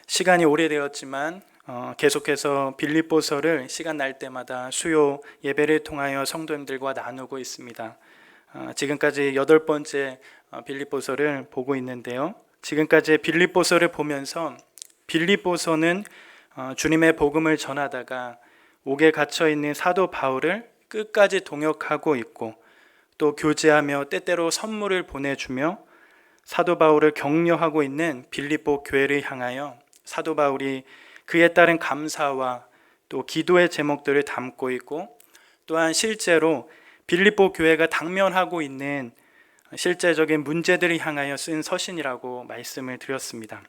시간이 오래되었지만 계속해서 빌립보서를 시간 날 때마다 수요 예배를 통하여 성도님들과 나누고 있습니다. 지금까지 8번째 빌립보서를 보고 있는데요. 지금까지 빌립보서를 보면서 빌립보서는 주님의 복음을 전하다가 옥에 갇혀 있는 사도 바울을 끝까지 동역하고 있고, 또 교제하며 때때로 선물을 보내주며 사도 바울을 격려하고 있는 빌립보 교회를 향하여 사도 바울이 그에 따른 감사와 또 기도의 제목들을 담고 있고, 또한 실제로 빌립보 교회가 당면하고 있는 실제적인 문제들을 향하여 쓴 서신이라고 말씀을 드렸습니다.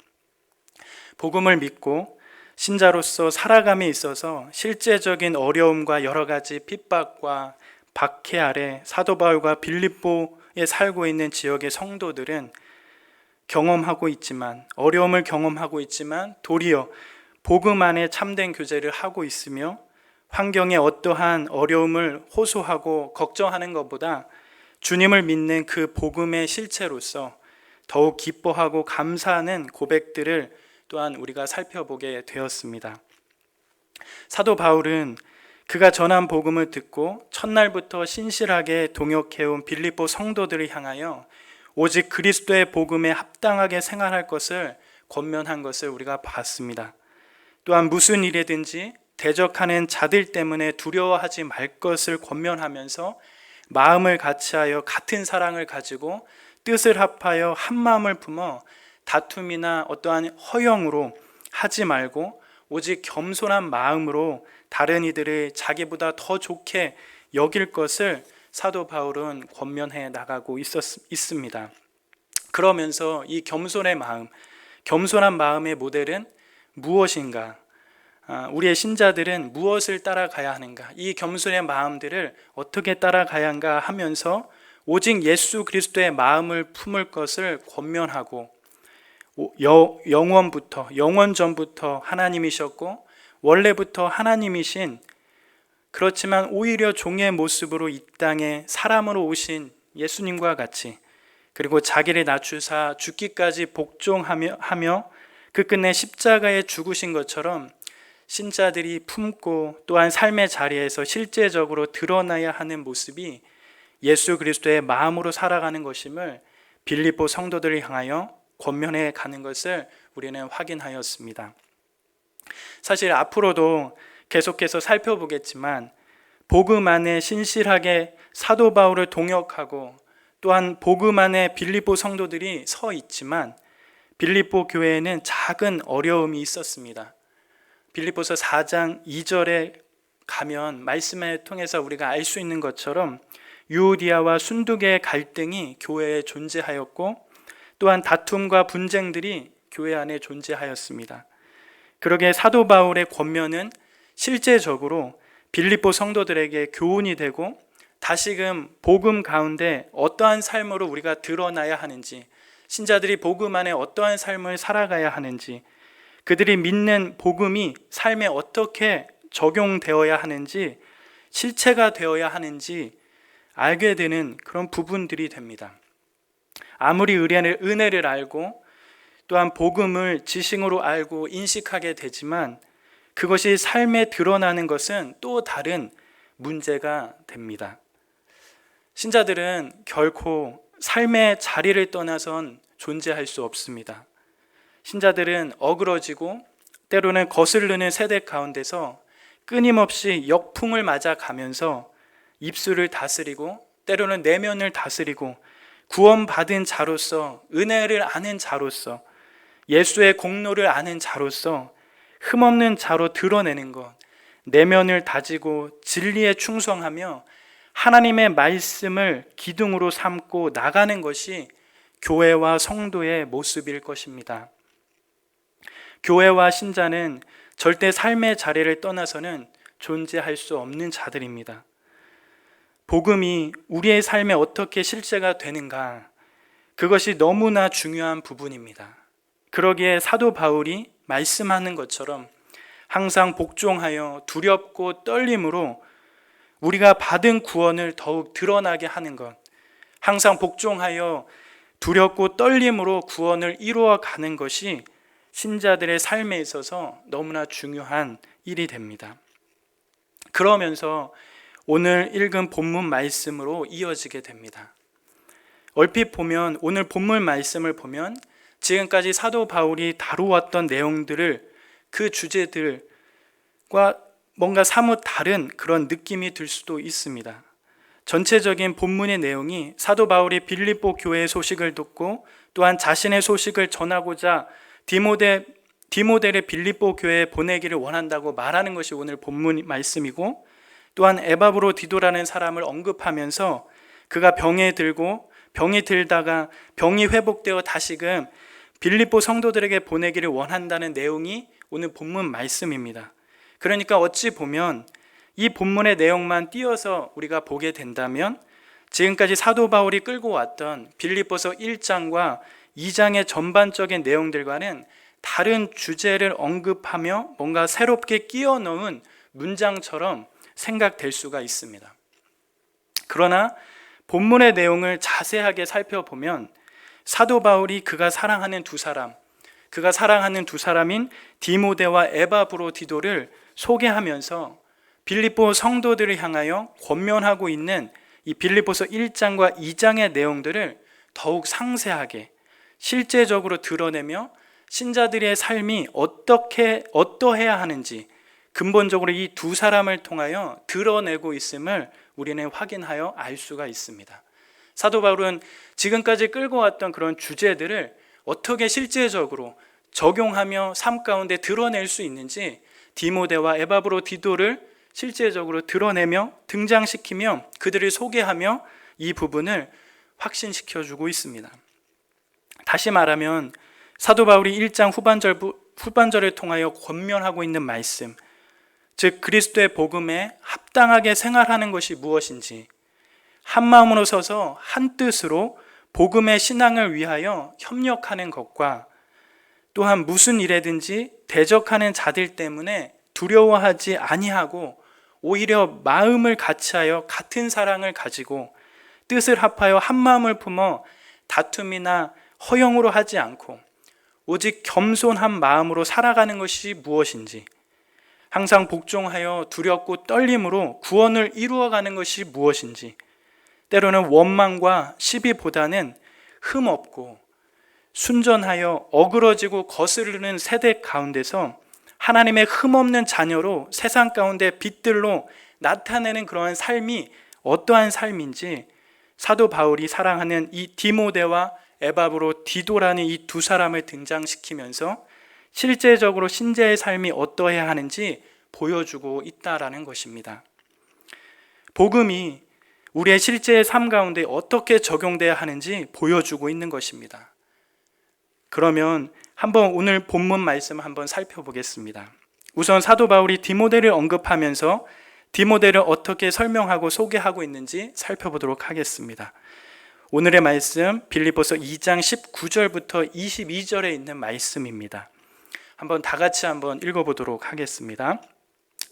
복음을 믿고 신자로서 살아감에 있어서 실제적인 어려움과 여러 가지 핍박과 박해 아래 사도 바울과 빌립보에 살고 있는 지역의 성도들은 경험하고 있지만, 어려움을 경험하고 있지만 도리어 복음 안에 참된 교제를 하고 있으며, 환경에 어떠한 어려움을 호소하고 걱정하는 것보다 주님을 믿는 그 복음의 실체로서 더욱 기뻐하고 감사하는 고백들을 또한 우리가 살펴보게 되었습니다. 사도 바울은 그가 전한 복음을 듣고 첫날부터 신실하게 동역해온 빌립보 성도들을 향하여 오직 그리스도의 복음에 합당하게 생활할 것을 권면한 것을 우리가 봤습니다. 또한 무슨 일이든지 대적하는 자들 때문에 두려워하지 말 것을 권면하면서 마음을 같이하여 같은 사랑을 가지고 뜻을 합하여 한 마음을 품어 다툼이나 어떠한 허영으로 하지 말고 오직 겸손한 마음으로 다른 이들을 자기보다 더 좋게 여길 것을 사도 바울은 권면해 나가고 있습니다. 그러면서 이 겸손한 마음의 모델은 무엇인가? 우리의 신자들은 무엇을 따라가야 하는가? 이 겸손의 마음들을 어떻게 따라가야 하는가 하면서 오직 예수 그리스도의 마음을 품을 것을 권면하고, 영원 전부터 하나님이셨고 원래부터 하나님이신, 그렇지만 오히려 종의 모습으로 이 땅에 사람으로 오신 예수님과 같이, 그리고 자기를 낮추사 죽기까지 복종하며 그 끝내 십자가에 죽으신 것처럼 신자들이 품고 또한 삶의 자리에서 실제적으로 드러나야 하는 모습이 예수 그리스도의 마음으로 살아가는 것임을 빌립보 성도들을 향하여 권면해 가는 것을 우리는 확인하였습니다. 사실 앞으로도 계속해서 살펴보겠지만 복음 안에 신실하게 사도 바울을 동역하고 또한 복음 안에 빌립보 성도들이 서 있지만 빌립보 교회에는 작은 어려움이 있었습니다. 빌립보서 4장 2절에 가면 말씀을 통해서 우리가 알 수 있는 것처럼 유오디아와 순두계의 갈등이 교회에 존재하였고, 또한 다툼과 분쟁들이 교회 안에 존재하였습니다. 그러기에 사도 바울의 권면은 실제적으로 빌립보 성도들에게 교훈이 되고, 다시금 복음 가운데 어떠한 삶으로 우리가 드러나야 하는지, 신자들이 복음 안에 어떠한 삶을 살아가야 하는지, 그들이 믿는 복음이 삶에 어떻게 적용되어야 하는지, 실체가 되어야 하는지 알게 되는 그런 부분들이 됩니다. 아무리 은혜를 알고 또한 복음을 지식으로 알고 인식하게 되지만 그것이 삶에 드러나는 것은 또 다른 문제가 됩니다. 신자들은 결코 삶의 자리를 떠나선 존재할 수 없습니다. 신자들은 어그러지고 때로는 거스르는 세대 가운데서 끊임없이 역풍을 맞아가면서 입술을 다스리고 때로는 내면을 다스리고 구원받은 자로서, 은혜를 아는 자로서, 예수의 공로를 아는 자로서 흠없는 자로 드러내는 것, 내면을 다지고 진리에 충성하며 하나님의 말씀을 기둥으로 삼고 나가는 것이 교회와 성도의 모습일 것입니다. 교회와 신자는 절대 삶의 자리를 떠나서는 존재할 수 없는 자들입니다. 복음이 우리의 삶에 어떻게 실제가 되는가, 그것이 너무나 중요한 부분입니다. 그러기에 사도 바울이 말씀하는 것처럼 항상 복종하여 두렵고 떨림으로 우리가 받은 구원을 더욱 드러나게 하는 것, 항상 복종하여 두렵고 떨림으로 구원을 이루어 가는 것이 신자들의 삶에 있어서 너무나 중요한 일이 됩니다. 그러면서 오늘 읽은 본문 말씀으로 이어지게 됩니다. 얼핏 보면 오늘 본문 말씀을 보면 지금까지 사도 바울이 다루었던 내용들을 그 주제들과 뭔가 사뭇 다른 그런 느낌이 들 수도 있습니다. 전체적인 본문의 내용이 사도 바울이 빌립보 교회의 소식을 듣고 또한 자신의 소식을 전하고자 디모데를 빌립보 교회에 보내기를 원한다고 말하는 것이 오늘 본문 말씀이고, 또한 에바브로디도라는 사람을 언급하면서 그가 병이 들다가 병이 회복되어 다시금 빌립보 성도들에게 보내기를 원한다는 내용이 오늘 본문 말씀입니다. 그러니까 어찌 보면 이 본문의 내용만 띄어서 우리가 보게 된다면 지금까지 사도 바울이 끌고 왔던 빌립보서 1장과 2장의 전반적인 내용들과는 다른 주제를 언급하며 뭔가 새롭게 끼워 넣은 문장처럼 생각될 수가 있습니다. 그러나 본문의 내용을 자세하게 살펴보면 사도 바울이 그가 사랑하는 두 사람인 디모데와 에바브로디도를 소개하면서 빌립보 성도들을 향하여 권면하고 있는 이 빌립보서 1장과 2장의 내용들을 더욱 상세하게 실제적으로 드러내며 신자들의 삶이 어떠해야 하는지 근본적으로 이 두 사람을 통하여 드러내고 있음을 우리는 확인하여 알 수가 있습니다. 사도 바울은 지금까지 끌고 왔던 그런 주제들을 어떻게 실제적으로 적용하며 삶 가운데 드러낼 수 있는지 디모데와 에바브로디도를 실제적으로 드러내며 등장시키며 그들을 소개하며 이 부분을 확신시켜주고 있습니다. 다시 말하면 사도 바울이 1장 후반절을 통하여 권면하고 있는 말씀, 즉 그리스도의 복음에 합당하게 생활하는 것이 무엇인지, 한 마음으로 서서 한 뜻으로 복음의 신앙을 위하여 협력하는 것과 또한 무슨 일에든지 대적하는 자들 때문에 두려워하지 아니하고 오히려 마음을 같이하여 같은 사랑을 가지고 뜻을 합하여 한 마음을 품어 다툼이나 허영으로 하지 않고 오직 겸손한 마음으로 살아가는 것이 무엇인지, 항상 복종하여 두렵고 떨림으로 구원을 이루어가는 것이 무엇인지, 때로는 원망과 시비보다는 흠없고 순전하여 어그러지고 거스르는 세대 가운데서 하나님의 흠없는 자녀로 세상 가운데 빛들로 나타내는 그러한 삶이 어떠한 삶인지 사도 바울이 사랑하는 이 디모데와 에바브로디도라는 이 두 사람을 등장시키면서 실제적으로 신자의 삶이 어떠해야 하는지 보여주고 있다라는 것입니다. 복음이 우리의 실제의 삶 가운데 어떻게 적용돼야 하는지 보여주고 있는 것입니다. 그러면 한번 오늘 본문 말씀 한번 살펴보겠습니다. 우선 사도 바울이 디모데를 언급하면서 디모데를 어떻게 설명하고 소개하고 있는지 살펴보도록 하겠습니다. 오늘의 말씀 빌립보서 2장 19절부터 22절에 있는 말씀입니다. 한번 다 같이 한번 읽어보도록 하겠습니다.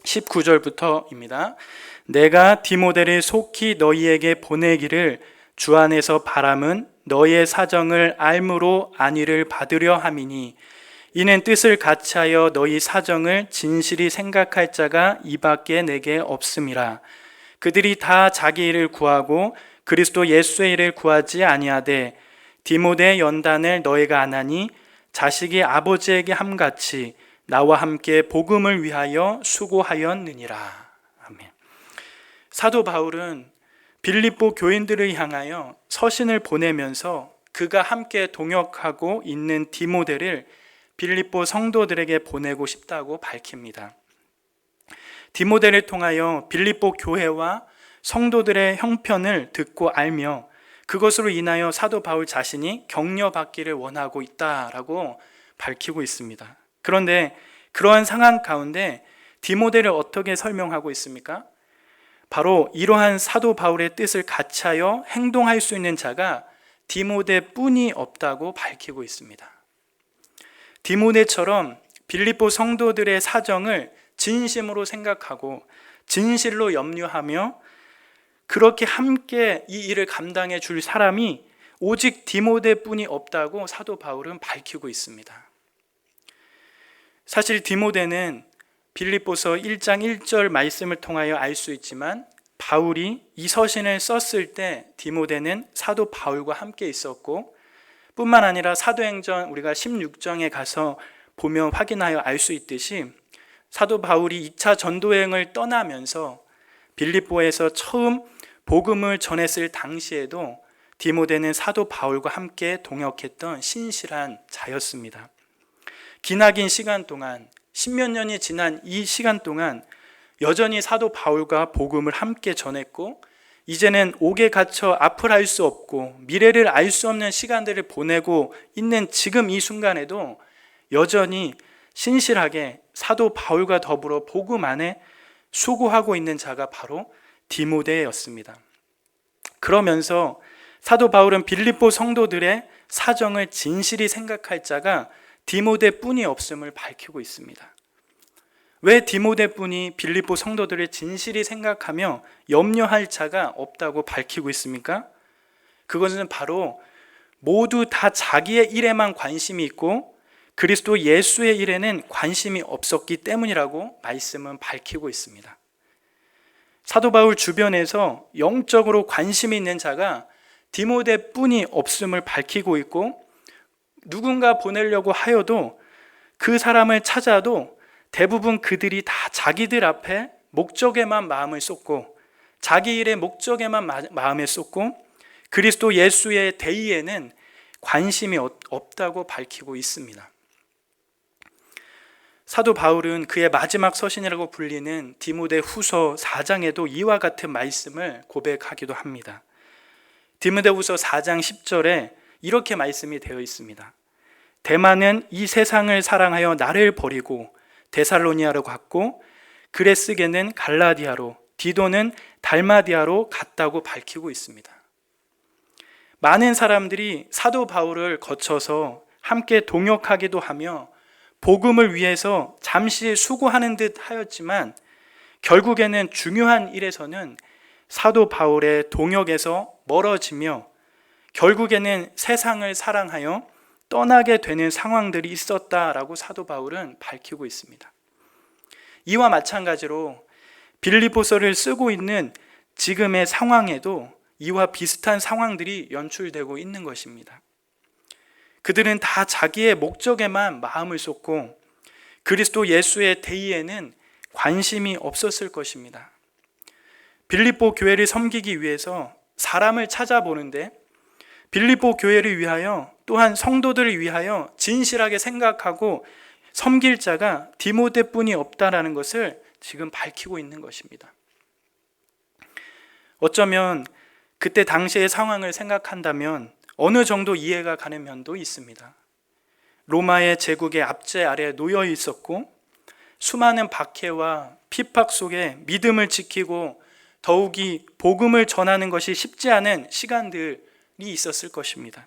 19절부터입니다. 내가 디모데를 속히 너희에게 보내기를 주 안에서 바람은 너희의 사정을 알므로 안위를 받으려 함이니 이는 뜻을 같이하여 너희 사정을 진실이 생각할 자가 이밖에 내게 없음이라. 그들이 다 자기 일을 구하고 그리스도 예수의 일을 구하지 아니하되 디모데의 연단을 너희가 안하니 자식이 아버지에게 함같이 나와 함께 복음을 위하여 수고하였느니라. 아멘. 사도 바울은 빌립보 교인들을 향하여 서신을 보내면서 그가 함께 동역하고 있는 디모데를 빌립보 성도들에게 보내고 싶다고 밝힙니다. 디모데를 통하여 빌립보 교회와 성도들의 형편을 듣고 알며 그것으로 인하여 사도 바울 자신이 격려받기를 원하고 있다라고 밝히고 있습니다. 그런데 그러한 상황 가운데 디모데를 어떻게 설명하고 있습니까? 바로 이러한 사도 바울의 뜻을 같이하여 행동할 수 있는 자가 디모데뿐이 없다고 밝히고 있습니다. 디모데처럼 빌립보 성도들의 사정을 진심으로 생각하고 진실로 염려하며 그렇게 함께 이 일을 감당해 줄 사람이 오직 디모데뿐이 없다고 사도 바울은 밝히고 있습니다. 사실 디모데는 빌립보서 1장 1절 말씀을 통하여 알 수 있지만 바울이 이 서신을 썼을 때 디모데는 사도 바울과 함께 있었고 뿐만 아니라 사도행전 우리가 16장에 가서 보면 확인하여 알 수 있듯이 사도 바울이 2차 전도여행을 떠나면서 빌립보에서 처음 복음을 전했을 당시에도 디모데는 사도 바울과 함께 동역했던 신실한 자였습니다. 기나긴 시간 동안 10몇 년이 지난 이 시간 동안 여전히 사도 바울과 복음을 함께 전했고 이제는 옥에 갇혀 앞을 알 수 없고 미래를 알 수 없는 시간들을 보내고 있는 지금 이 순간에도 여전히 신실하게 사도 바울과 더불어 복음 안에 수고하고 있는 자가 바로 디모데였습니다. 그러면서 사도 바울은 빌립보 성도들의 사정을 진실히 생각할 자가 디모데뿐이 없음을 밝히고 있습니다. 왜 디모데뿐이 빌립보 성도들을 진실히 생각하며 염려할 자가 없다고 밝히고 있습니까? 그것은 바로 모두 다 자기의 일에만 관심이 있고 그리스도 예수의 일에는 관심이 없었기 때문이라고 말씀은 밝히고 있습니다. 사도 바울 주변에서 영적으로 관심이 있는 자가 디모데뿐이 없음을 밝히고 있고 누군가 보내려고 하여도 그 사람을 찾아도 대부분 그들이 다 자기들 앞에 목적에만 마음을 쏟고 자기 일의 목적에만 마음을 쏟고 그리스도 예수의 대의에는 관심이 없다고 밝히고 있습니다. 사도 바울은 그의 마지막 서신이라고 불리는 디모데 후서 4장에도 이와 같은 말씀을 고백하기도 합니다. 디모데 후서 4장 10절에 이렇게 말씀이 되어 있습니다. 데마는 이 세상을 사랑하여 나를 버리고 데살로니아로 갔고 그레스게는 갈라디아로 디도는 달마디아로 갔다고 밝히고 있습니다. 많은 사람들이 사도 바울을 거쳐서 함께 동역하기도 하며 복음을 위해서 잠시 수고하는 듯 하였지만 결국에는 중요한 일에서는 사도 바울의 동역에서 멀어지며 결국에는 세상을 사랑하여 떠나게 되는 상황들이 있었다라고 사도 바울은 밝히고 있습니다. 이와 마찬가지로 빌립보서를 쓰고 있는 지금의 상황에도 이와 비슷한 상황들이 연출되고 있는 것입니다. 그들은 다 자기의 목적에만 마음을 쏟고 그리스도 예수의 대의에는 관심이 없었을 것입니다. 빌립보 교회를 섬기기 위해서 사람을 찾아보는데 빌립보 교회를 위하여 또한 성도들을 위하여 진실하게 생각하고 섬길 자가 디모데뿐이 없다라는 것을 지금 밝히고 있는 것입니다. 어쩌면 그때 당시의 상황을 생각한다면 어느 정도 이해가 가는 면도 있습니다. 로마의 제국의 압제 아래에 놓여 있었고 수많은 박해와 핍박 속에 믿음을 지키고 더욱이 복음을 전하는 것이 쉽지 않은 시간들이 있었을 것입니다.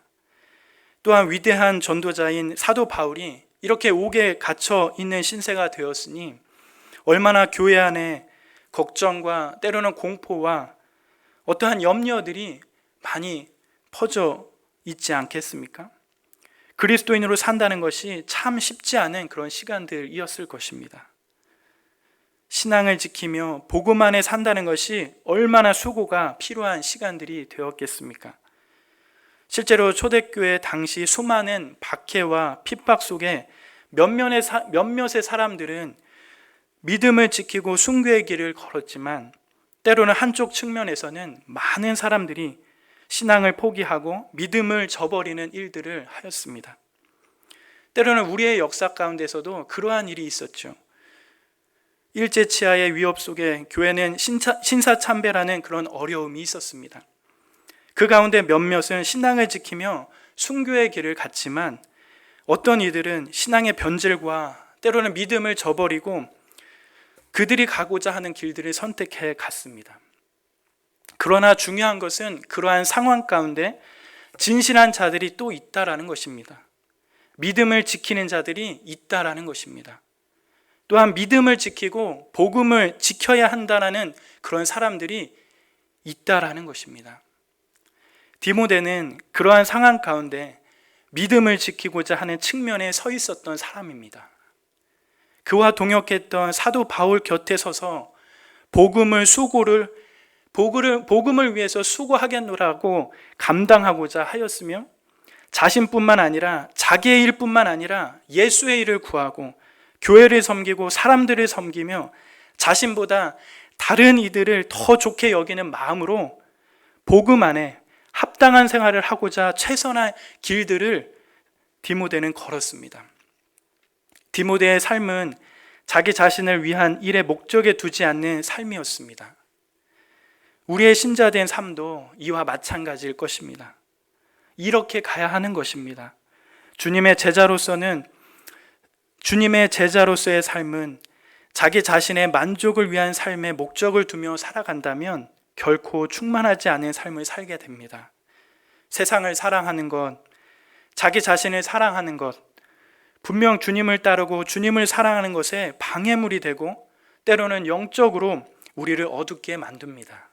또한 위대한 전도자인 사도 바울이 이렇게 옥에 갇혀 있는 신세가 되었으니 얼마나 교회 안에 걱정과 때로는 공포와 어떠한 염려들이 많이 퍼져 있지 않겠습니까? 그리스도인으로 산다는 것이 참 쉽지 않은 그런 시간들이었을 것입니다. 신앙을 지키며 복음 안에 산다는 것이 얼마나 수고가 필요한 시간들이 되었겠습니까? 실제로 초대교회 당시 수많은 박해와 핍박 속에 몇몇의 사람들은 믿음을 지키고 순교의 길을 걸었지만 때로는 한쪽 측면에서는 많은 사람들이 신앙을 포기하고 믿음을 저버리는 일들을 하였습니다. 때로는 우리의 역사 가운데서도 그러한 일이 있었죠. 일제치하의 위협 속에 교회는 신사참배라는 그런 어려움이 있었습니다. 그 가운데 몇몇은 신앙을 지키며 순교의 길을 갔지만 어떤 이들은 신앙의 변질과 때로는 믿음을 저버리고 그들이 가고자 하는 길들을 선택해 갔습니다. 그러나 중요한 것은 그러한 상황 가운데 진실한 자들이 또 있다라는 것입니다. 믿음을 지키는 자들이 있다라는 것입니다. 또한 믿음을 지키고 복음을 지켜야 한다라는 그런 사람들이 있다라는 것입니다. 디모데는 그러한 상황 가운데 믿음을 지키고자 하는 측면에 서 있었던 사람입니다. 그와 동역했던 사도 바울 곁에 서서 복음을 위해서 수고하겠노라고 감당하고자 하였으며, 자신뿐만 아니라 자기의 일뿐만 아니라 예수의 일을 구하고 교회를 섬기고 사람들을 섬기며 자신보다 다른 이들을 더 좋게 여기는 마음으로 복음 안에 합당한 생활을 하고자 최선의 길들을 디모데는 걸었습니다. 디모데의 삶은 자기 자신을 위한 일의 목적에 두지 않는 삶이었습니다. 우리의 신자된 삶도 이와 마찬가지일 것입니다. 이렇게 가야 하는 것입니다. 주님의 제자로서의 삶은 자기 자신의 만족을 위한 삶에 목적을 두며 살아간다면 결코 충만하지 않은 삶을 살게 됩니다. 세상을 사랑하는 것, 자기 자신을 사랑하는 것, 분명 주님을 따르고 주님을 사랑하는 것에 방해물이 되고 때로는 영적으로 우리를 어둡게 만듭니다.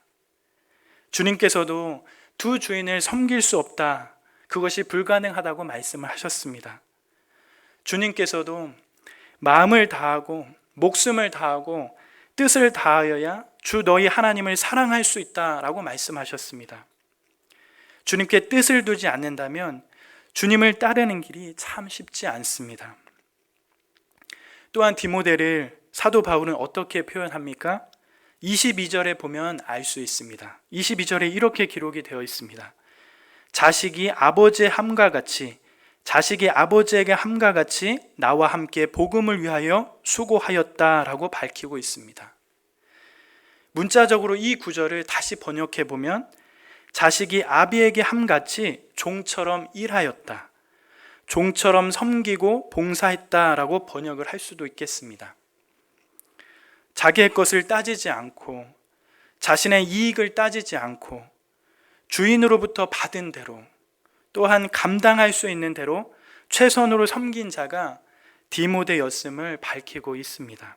주님께서도 두 주인을 섬길 수 없다, 그것이 불가능하다고 말씀을 하셨습니다. 주님께서도 마음을 다하고 목숨을 다하고 뜻을 다하여야 주 너희 하나님을 사랑할 수 있다라고 말씀하셨습니다. 주님께 뜻을 두지 않는다면 주님을 따르는 길이 참 쉽지 않습니다. 또한 디모데를 사도 바울은 어떻게 표현합니까? 22절에 보면 알 수 있습니다. 22절에 이렇게 기록이 되어 있습니다. 자식이 아버지에게 함과 같이 나와 함께 복음을 위하여 수고하였다라고 밝히고 있습니다. 문자적으로 이 구절을 다시 번역해 보면 자식이 아비에게 함같이 종처럼 일하였다, 종처럼 섬기고 봉사했다라고 번역을 할 수도 있겠습니다. 자기의 것을 따지지 않고 자신의 이익을 따지지 않고 주인으로부터 받은 대로 또한 감당할 수 있는 대로 최선으로 섬긴 자가 디모데였음을 밝히고 있습니다.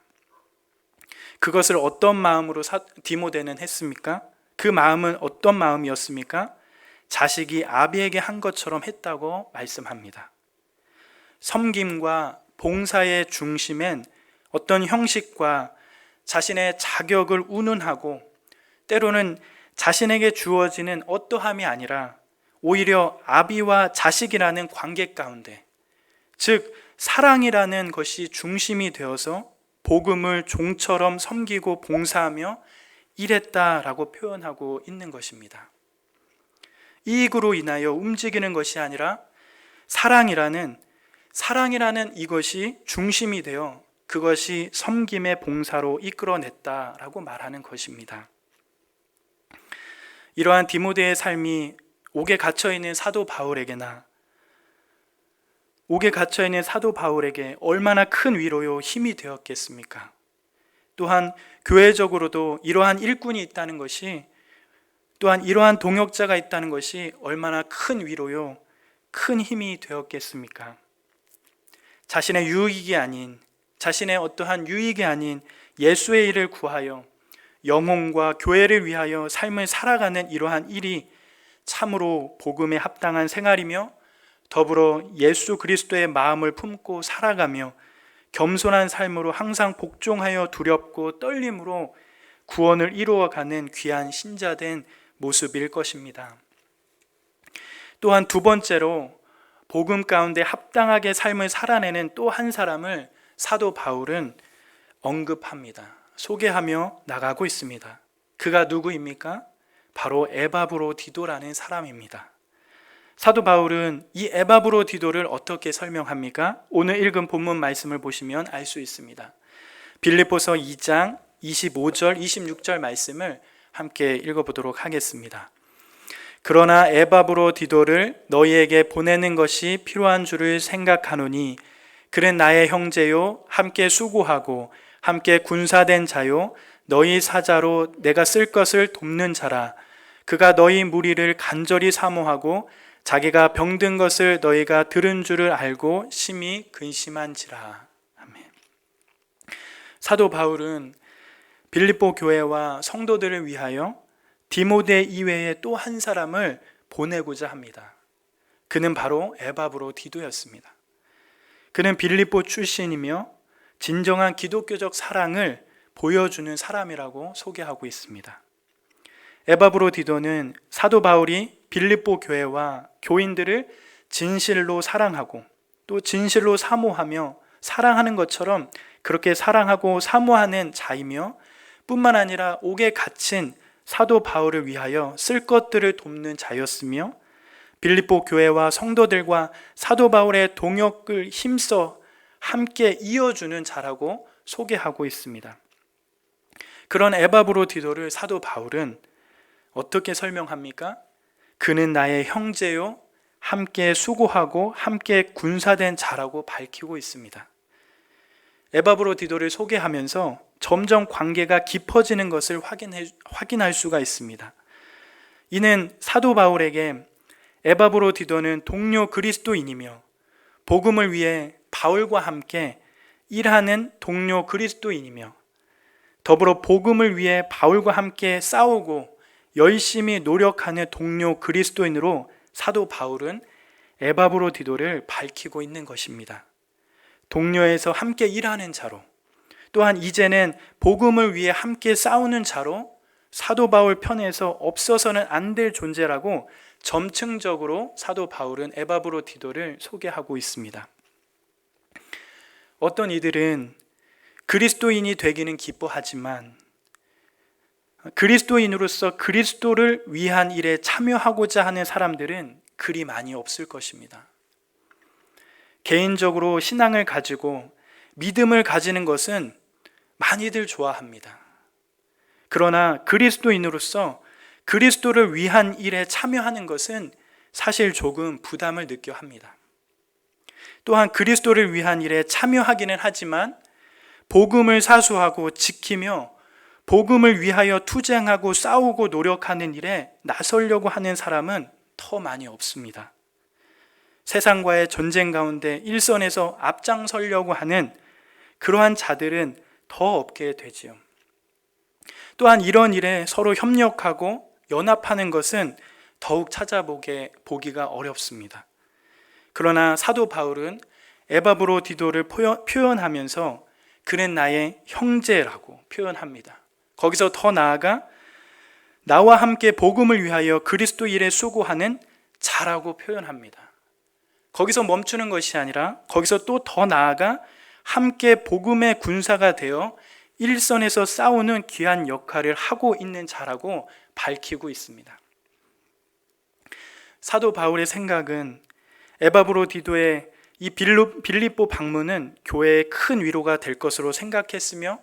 그것을 어떤 마음으로 디모데는 했습니까? 그 마음은 어떤 마음이었습니까? 자식이 아비에게 한 것처럼 했다고 말씀합니다. 섬김과 봉사의 중심엔 어떤 형식과 자신의 자격을 운운하고 때로는 자신에게 주어지는 어떠함이 아니라 오히려 아비와 자식이라는 관계 가운데, 즉 사랑이라는 것이 중심이 되어서 복음을 종처럼 섬기고 봉사하며 일했다라고 표현하고 있는 것입니다. 이익으로 인하여 움직이는 것이 아니라 사랑이라는 이것이 중심이 되어 그것이 섬김의 봉사로 이끌어냈다라고 말하는 것입니다. 이러한 디모데의 삶이 옥에 갇혀있는 사도 바울에게 얼마나 큰 위로요 힘이 되었겠습니까? 또한 교회적으로도 이러한 일꾼이 있다는 것이, 또한 이러한 동역자가 있다는 것이 얼마나 큰 위로요 큰 힘이 되었겠습니까? 자신의 어떠한 유익이 아닌 예수의 일을 구하여 영혼과 교회를 위하여 삶을 살아가는 이러한 일이 참으로 복음에 합당한 생활이며 더불어 예수 그리스도의 마음을 품고 살아가며 겸손한 삶으로 항상 복종하여 두렵고 떨림으로 구원을 이루어가는 귀한 신자된 모습일 것입니다. 또한 두 번째로 복음 가운데 합당하게 삶을 살아내는 또 한 사람을 사도 바울은 언급합니다. 소개하며 나가고 있습니다. 그가 누구입니까? 바로 에바브로디도라는 사람입니다. 사도 바울은 이 에바브로디도를 어떻게 설명합니까? 오늘 읽은 본문 말씀을 보시면 알 수 있습니다. 빌립보서 2장 25절 26절 말씀을 함께 읽어보도록 하겠습니다. 그러나 에바브로디도를 너희에게 보내는 것이 필요한 줄을 생각하노니 그는 나의 형제요 함께 수고하고 함께 군사된 자요 너희 사자로 내가 쓸 것을 돕는 자라. 그가 너희 무리를 간절히 사모하고 자기가 병든 것을 너희가 들은 줄을 알고 심히 근심한지라. 아멘. 사도 바울은 빌립보 교회와 성도들을 위하여 디모데 이외에 또 한 사람을 보내고자 합니다. 그는 바로 에바브로디도였습니다. 그는 빌립보 출신이며 진정한 기독교적 사랑을 보여주는 사람이라고 소개하고 있습니다. 에바브로디도는 사도 바울이 빌립보 교회와 교인들을 진실로 사랑하고 또 진실로 사모하며 사랑하는 것처럼 그렇게 사랑하고 사모하는 자이며 뿐만 아니라 옥에 갇힌 사도 바울을 위하여 쓸 것들을 돕는 자였으며 빌립보 교회와 성도들과 사도 바울의 동역을 힘써 함께 이어주는 자라고 소개하고 있습니다. 그런 에바브로디도를 사도 바울은 어떻게 설명합니까? 그는 나의 형제요 함께 수고하고 함께 군사된 자라고 밝히고 있습니다. 에바브로디도를 소개하면서 점점 관계가 깊어지는 것을 확인할 수가 있습니다. 이는 사도 바울에게 에바브로디도는 동료 그리스도인이며 복음을 위해 바울과 함께 일하는 동료 그리스도인이며 더불어 복음을 위해 바울과 함께 싸우고 열심히 노력하는 동료 그리스도인으로 사도 바울은 에바브로디도를 밝히고 있는 것입니다. 동료에서 함께 일하는 자로, 또한 이제는 복음을 위해 함께 싸우는 자로 사도 바울 편에서 없어서는 안 될 존재라고 점층적으로 사도 바울은 에바브로디도를 소개하고 있습니다. 어떤 이들은 그리스도인이 되기는 기뻐하지만 그리스도인으로서 그리스도를 위한 일에 참여하고자 하는 사람들은 그리 많이 없을 것입니다. 개인적으로 신앙을 가지고 믿음을 가지는 것은 많이들 좋아합니다. 그러나 그리스도인으로서 그리스도를 위한 일에 참여하는 것은 사실 조금 부담을 느껴 합니다. 또한 그리스도를 위한 일에 참여하기는 하지만 복음을 사수하고 지키며 복음을 위하여 투쟁하고 싸우고 노력하는 일에 나서려고 하는 사람은 더 많이 없습니다. 세상과의 전쟁 가운데 일선에서 앞장서려고 하는 그러한 자들은 더 없게 되지요. 또한 이런 일에 서로 협력하고 연합하는 것은 더욱 찾아보기가 어렵습니다. 그러나 사도 바울은 에바브로디도를 표현하면서 그는 나의 형제라고 표현합니다. 거기서 더 나아가 나와 함께 복음을 위하여 그리스도 일에 수고하는 자라고 표현합니다. 거기서 멈추는 것이 아니라 거기서 또 더 나아가 함께 복음의 군사가 되어 일선에서 싸우는 귀한 역할을 하고 있는 자라고 밝히고 있습니다. 사도 바울의 생각은 에바브로디도의 이 빌립보 방문은 교회에 큰 위로가 될 것으로 생각했으며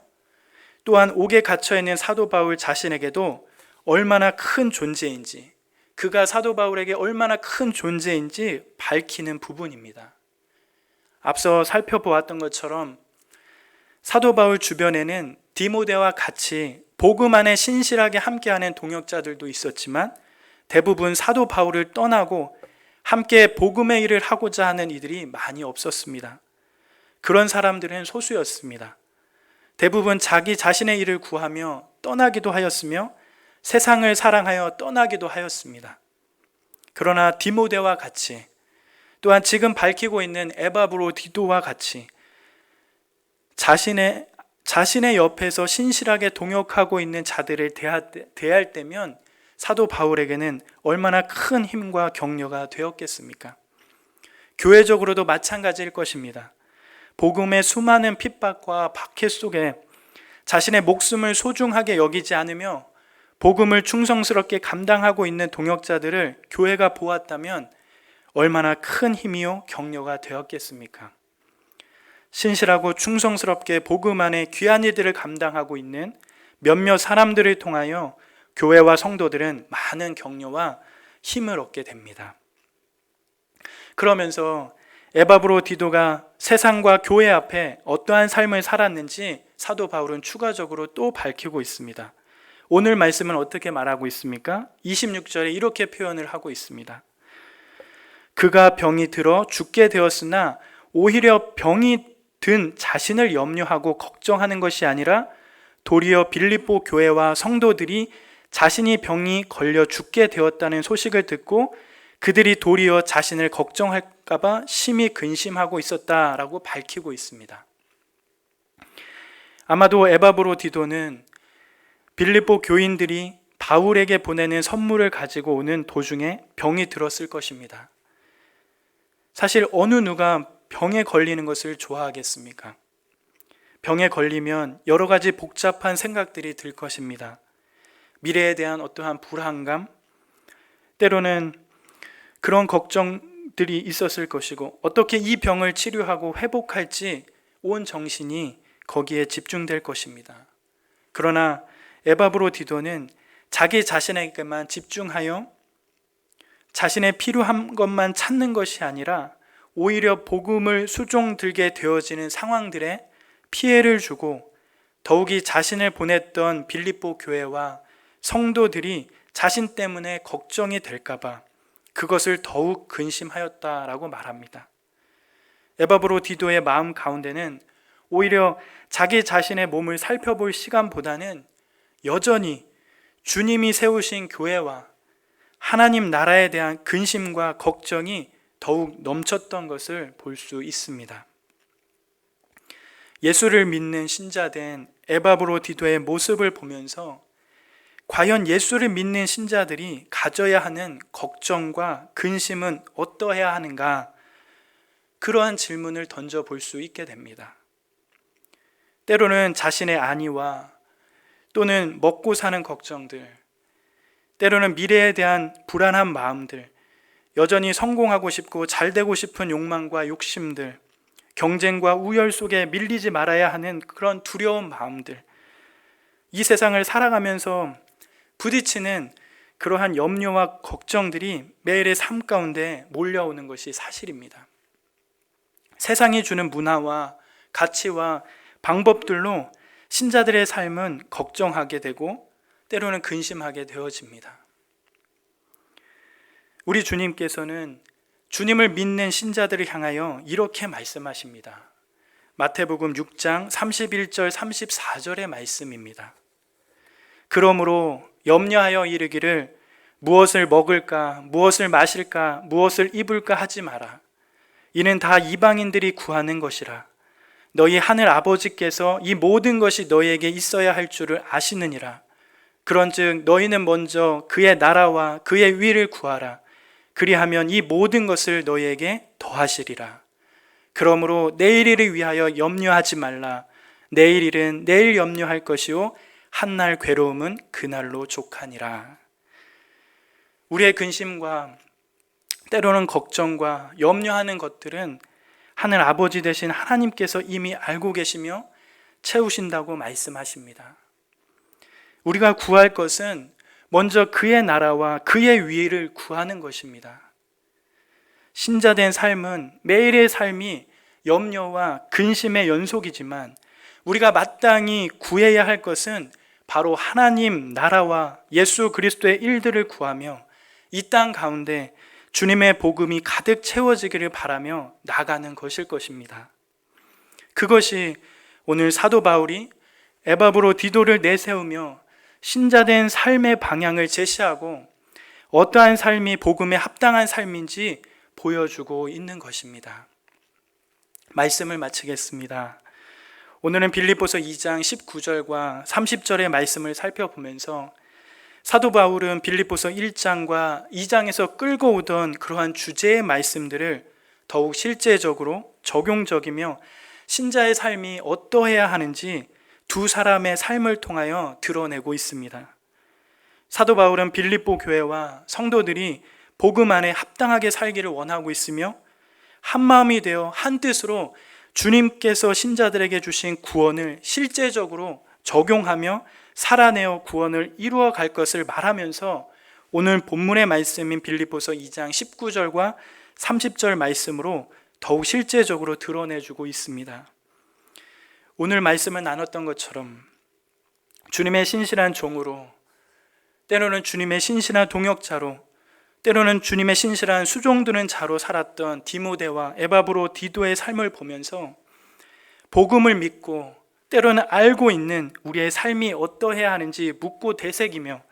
또한 옥에 갇혀있는 사도 바울 자신에게도 얼마나 큰 존재인지, 그가 사도 바울에게 얼마나 큰 존재인지 밝히는 부분입니다. 앞서 살펴보았던 것처럼 사도 바울 주변에는 디모데와 같이 복음 안에 신실하게 함께하는 동역자들도 있었지만 대부분 사도 바울을 떠나고 함께 복음의 일을 하고자 하는 이들이 많이 없었습니다. 그런 사람들은 소수였습니다. 대부분 자기 자신의 일을 구하며 떠나기도 하였으며 세상을 사랑하여 떠나기도 하였습니다. 그러나 디모데와 같이 또한 지금 밝히고 있는 에바브로디도와 같이 자신의 옆에서 신실하게 동역하고 있는 자들을 대할 때면 사도 바울에게는 얼마나 큰 힘과 격려가 되었겠습니까? 교회적으로도 마찬가지일 것입니다. 복음의 수많은 핍박과 박해 속에 자신의 목숨을 소중하게 여기지 않으며 복음을 충성스럽게 감당하고 있는 동역자들을 교회가 보았다면 얼마나 큰 힘이요 격려가 되었겠습니까? 신실하고 충성스럽게 복음 안에 귀한 일들을 감당하고 있는 몇몇 사람들을 통하여 교회와 성도들은 많은 격려와 힘을 얻게 됩니다. 그러면서 에바브로디도가 세상과 교회 앞에 어떠한 삶을 살았는지 사도 바울은 추가적으로 또 밝히고 있습니다. 오늘 말씀은 어떻게 말하고 있습니까? 26절에 이렇게 표현을 하고 있습니다. 그가 병이 들어 죽게 되었으나 오히려 병이 든 자신을 염려하고 걱정하는 것이 아니라 도리어 빌립보 교회와 성도들이 자신이 병이 걸려 죽게 되었다는 소식을 듣고 그들이 도리어 자신을 걱정할까 봐 심히 근심하고 있었다라고 밝히고 있습니다. 아마도 에바브로디도는 빌립보 교인들이 바울에게 보내는 선물을 가지고 오는 도중에 병이 들었을 것입니다. 사실 어느 누가 병에 걸리는 것을 좋아하겠습니까? 병에 걸리면 여러 가지 복잡한 생각들이 들 것입니다. 미래에 대한 어떠한 불안감, 때로는 그런 걱정들이 있었을 것이고, 어떻게 이 병을 치료하고 회복할지 온 정신이 거기에 집중될 것입니다. 그러나 에바브로디도는 자기 자신에게만 집중하여 자신의 필요한 것만 찾는 것이 아니라 오히려 복음을 수종들게 되어지는 상황들에 피해를 주고, 더욱이 자신을 보냈던 빌립보 교회와 성도들이 자신 때문에 걱정이 될까봐 그것을 더욱 근심하였다라고 말합니다. 에바브로디도의 마음 가운데는 오히려 자기 자신의 몸을 살펴볼 시간보다는 여전히 주님이 세우신 교회와 하나님 나라에 대한 근심과 걱정이 더욱 넘쳤던 것을 볼 수 있습니다. 예수를 믿는 신자된 에바브로디도의 모습을 보면서 과연 예수를 믿는 신자들이 가져야 하는 걱정과 근심은 어떠해야 하는가, 그러한 질문을 던져볼 수 있게 됩니다. 때로는 자신의 안위와 또는 먹고 사는 걱정들, 때로는 미래에 대한 불안한 마음들, 여전히 성공하고 싶고 잘 되고 싶은 욕망과 욕심들, 경쟁과 우열 속에 밀리지 말아야 하는 그런 두려운 마음들, 이 세상을 살아가면서 부딪히는 그러한 염려와 걱정들이 매일의 삶 가운데 몰려오는 것이 사실입니다. 세상이 주는 문화와 가치와 방법들로 신자들의 삶은 걱정하게 되고 때로는 근심하게 되어집니다. 우리 주님께서는 주님을 믿는 신자들을 향하여 이렇게 말씀하십니다. 마태복음 6장 31절 34절의 말씀입니다. 그러므로 염려하여 이르기를 무엇을 먹을까, 무엇을 마실까, 무엇을 입을까 하지 마라. 이는 다 이방인들이 구하는 것이라. 너희 하늘 아버지께서 이 모든 것이 너희에게 있어야 할 줄을 아시느니라. 그런즉 너희는 먼저 그의 나라와 그의 위를 구하라. 그리하면 이 모든 것을 너희에게 더하시리라. 그러므로 내일 일을 위하여 염려하지 말라. 내일 일은 내일 염려할 것이요 한날 괴로움은 그날로 족하니라. 우리의 근심과 때로는 걱정과 염려하는 것들은 하늘 아버지 되신 하나님께서 이미 알고 계시며 채우신다고 말씀하십니다. 우리가 구할 것은 먼저 그의 나라와 그의 위를 구하는 것입니다. 신자된 삶은 매일의 삶이 염려와 근심의 연속이지만 우리가 마땅히 구해야 할 것은 바로 하나님 나라와 예수 그리스도의 일들을 구하며 이 땅 가운데 주님의 복음이 가득 채워지기를 바라며 나가는 것일 것입니다. 그것이 오늘 사도 바울이 에바브로디도를 내세우며 신자된 삶의 방향을 제시하고 어떠한 삶이 복음에 합당한 삶인지 보여주고 있는 것입니다. 말씀을 마치겠습니다. 오늘은 빌립보서 2장 19절과 30절의 말씀을 살펴보면서 사도 바울은 빌립보서 1장과 2장에서 끌고 오던 그러한 주제의 말씀들을 더욱 실제적으로 적용적이며 신자의 삶이 어떠해야 하는지 두 사람의 삶을 통하여 드러내고 있습니다. 사도 바울은 빌립보 교회와 성도들이 복음 안에 합당하게 살기를 원하고 있으며 한마음이 되어 한뜻으로 주님께서 신자들에게 주신 구원을 실제적으로 적용하며 살아내어 구원을 이루어 갈 것을 말하면서 오늘 본문의 말씀인 빌립보서 2장 19절과 30절 말씀으로 더욱 실제적으로 드러내주고 있습니다. 오늘 말씀을 나눴던 것처럼 주님의 신실한 종으로, 때로는 주님의 신실한 동역자로, 때로는 주님의 신실한 수종드는 자로 살았던 디모데와 에바브로디도의 삶을 보면서 복음을 믿고 때로는 알고 있는 우리의 삶이 어떠해야 하는지 묻고 되새기며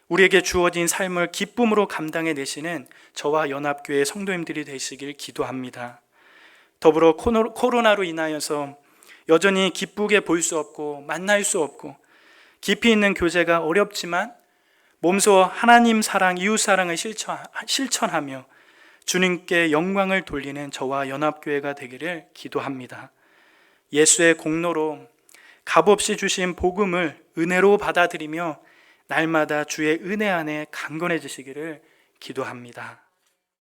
우리에게 주어진 삶을 기쁨으로 감당해내시는 저와 연합교회 성도님들이 되시길 기도합니다. 더불어 코로나로 인하여서 여전히 기쁘게 볼 수 없고 만날 수 없고 깊이 있는 교제가 어렵지만 몸소 하나님 사랑, 이웃 사랑을 실천하며 주님께 영광을 돌리는 저와 연합교회가 되기를 기도합니다. 예수의 공로로 값없이 주신 복음을 은혜로 받아들이며 날마다 주의 은혜 안에 강건해지시기를 기도합니다.